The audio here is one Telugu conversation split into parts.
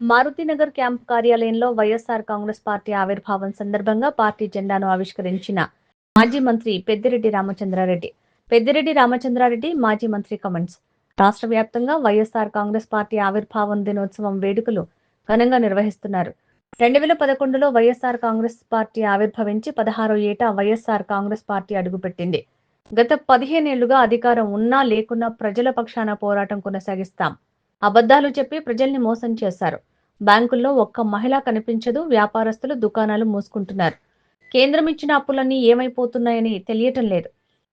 మారుతినగర్ క్యాంప్ కార్యాలయంలో వైఎస్ఆర్ కాంగ్రెస్ పార్టీ ఆవిర్భావం సందర్భంగా పార్టీ జెండాను ఆవిష్కరించిన మాజీ మంత్రి పెద్దిరెడ్డి రామచంద్రారెడ్డి. పెద్దిరెడ్డి రామచంద్రారెడ్డి మాజీ మంత్రి కమెంట్స్. రాష్ట్ర వ్యాప్తంగా వైఎస్ఆర్ కాంగ్రెస్ పార్టీ ఆవిర్భావం దినోత్సవం వేడుకలు ఘనంగా నిర్వహిస్తున్నారు. 2011లో వైఎస్ఆర్ కాంగ్రెస్ పార్టీ ఆవిర్భవించి 16వ ఏట వైఎస్ఆర్ కాంగ్రెస్ పార్టీ అడుగుపెట్టింది. గత 15 ఏళ్లుగా అధికారం ఉన్నా లేకున్నా ప్రజల పక్షాన పోరాటం కొనసాగిస్తాం. అబద్ధాలు చెప్పి ప్రజల్ని మోసం చేశారు. బ్యాంకుల్లో ఒక్క మహిళ కనిపించదు. వ్యాపారస్తులు దుకాణాలు మూసుకుంటున్నారు. కేంద్రం ఇచ్చిన అప్పులన్నీ ఏమైపోతున్నాయని తెలియటం లేదు.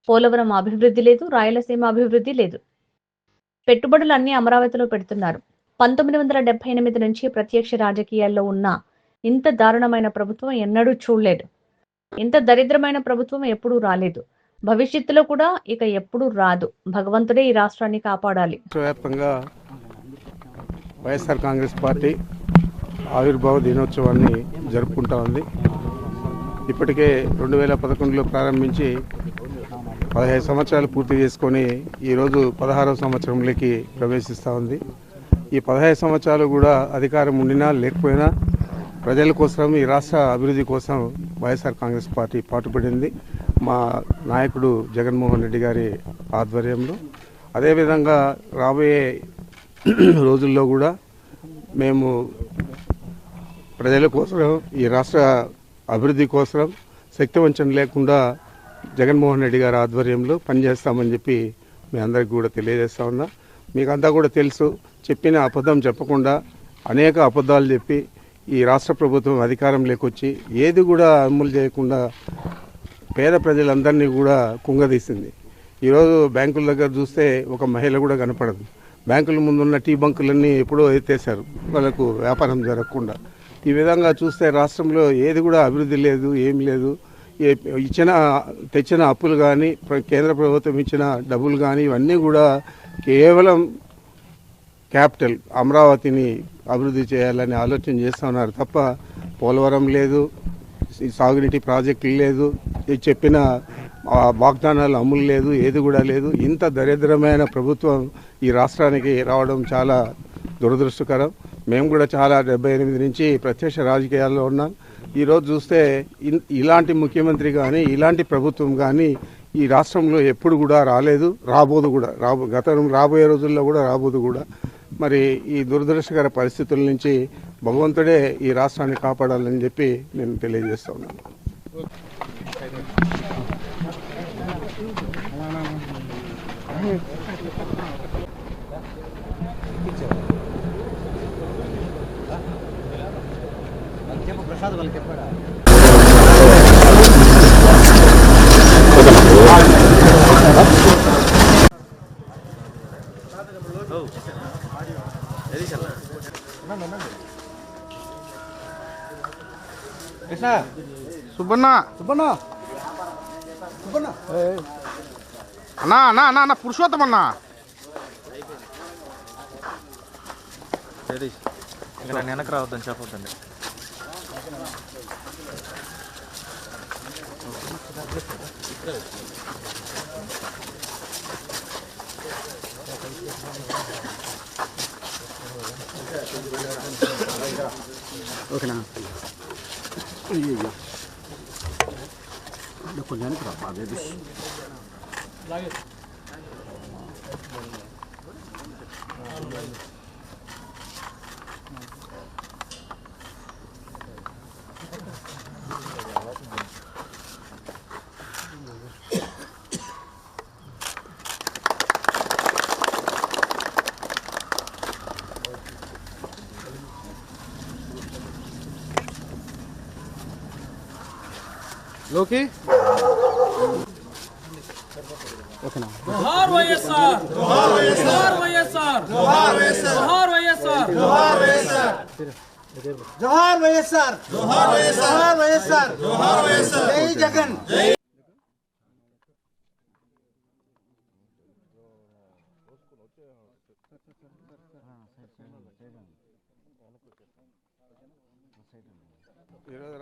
పోలవరం అభివృద్ధి లేదు. రాయలసీమ అభివృద్ధి లేదు. పెట్టుబడులు అన్ని అమరావతిలో పెడుతున్నారు. 1978 నుంచి ప్రత్యక్ష రాజకీయాల్లో ఉన్న ఇంత దారుణమైన ప్రభుత్వం ఎన్నడూ చూడలేదు. ఇంత దరిద్రమైన ప్రభుత్వం ఎప్పుడూ రాలేదు. భవిష్యత్తులో కూడా ఇక ఎప్పుడూ రాదు. భగవంతుడే ఈ రాష్ట్రాన్ని కాపాడాలి. వ్యాప్తంగా వైఎస్ఆర్ కాంగ్రెస్ పార్టీ ఆవిర్భావ దినోత్సవాన్ని జరుపుకుంటా ఉంది. ఇప్పటికే 2011లో ప్రారంభించి 15 సంవత్సరాలు పూర్తి చేసుకొని ఈరోజు 16వ సంవత్సరంలోకి ప్రవేశిస్తూ ఉంది. ఈ 15 సంవత్సరాలు కూడా అధికారం ఉండినా లేకపోయినా ప్రజల కోసం, ఈ రాష్ట్ర అభివృద్ధి కోసం వైఎస్ఆర్ కాంగ్రెస్ పార్టీ పాటుపడింది. మా నాయకుడు జగన్మోహన్ రెడ్డి గారి ఆధ్వర్యంలో. అదేవిధంగా రాబోయే రోజుల్లో కూడా మేము ప్రజల కోసం, ఈ రాష్ట్ర అభివృద్ధి కోసం శక్తివంచన లేకుండా జగన్మోహన్ రెడ్డి గారి ఆధ్వర్యంలో పనిచేస్తామని చెప్పి మీ అందరికీ కూడా తెలియజేస్తా ఉన్నా. మీకు అంతా కూడా తెలుసు, చెప్పిన అబద్ధం చెప్పకుండా అనేక అబద్ధాలు చెప్పి ఈ రాష్ట్ర ప్రభుత్వం అధికారంలోకి వచ్చి ఏది కూడా అమలు చేయకుండా పేద ప్రజలందరినీ కూడా కుంగదీసింది. ఈరోజు బ్యాంకుల దగ్గర చూస్తే ఒక మహిళ కూడా కనపడదు. బ్యాంకుల ముందున్న టీ బంకులన్నీ ఎప్పుడో ఎత్తేసారు వాళ్ళకు వ్యాపారం జరగకుండా. ఈ విధంగా చూస్తే రాష్ట్రంలో ఏది కూడా అభివృద్ధి లేదు, ఏమి లేదు. తెచ్చిన అప్పులు కానీ, కేంద్ర ప్రభుత్వం ఇచ్చిన డబ్బులు కానీ ఇవన్నీ కూడా కేవలం క్యాపిటల్ అమరావతిని అభివృద్ధి చేయాలని ఆలోచన చేస్తున్నారు తప్ప పోలవరం లేదు, సాగునీటి ప్రాజెక్టులు లేదు, చెప్పిన వాగ్దానాలు అమలు లేదు, ఏది కూడా లేదు. ఇంత దరిద్రమైన ప్రభుత్వం ఈ రాష్ట్రానికి రావడం చాలా దురదృష్టకరం. మేము కూడా చాలా 78 నుంచి ప్రత్యక్ష రాజకీయాల్లో ఉన్నాం. ఈరోజు చూస్తే ఇలాంటి ముఖ్యమంత్రి కానీ, ఇలాంటి ప్రభుత్వం కానీ ఈ రాష్ట్రంలో ఎప్పుడు కూడా రాలేదు, రాబోదు కూడా. రాబోయే రోజుల్లో కూడా రాబోదు కూడా. మరి ఈ దురదృష్టకర పరిస్థితుల నుంచి భగవంతుడే ఈ రాష్ట్రాన్ని కాపాడాలని చెప్పి నేను తెలియజేస్తా ఉన్నాను. సుబ్బన్న అన్నా అన్నా అన్నా అన్న పురుషోత్తం అన్నా ఇక్కడ వెనక రావద్దని చెప్పొద్దండి. ఓకేనా? అయ్యో కొంచెం అదే లోకి ఓకేనా? జోహార్ వైఎస్ఆర్, జోహార్ వైఎస్ఆర్, జోహార్ వైఎస్ఆర్, జోహార్ వైఎస్ఆర్, జోహార్ వైఎస్ఆర్, జోహార్ వైఎస్ఆర్, జోహార్ వైఎస్ఆర్, జోహార్ వైఎస్ఆర్, జై జగన్. ఈరోజు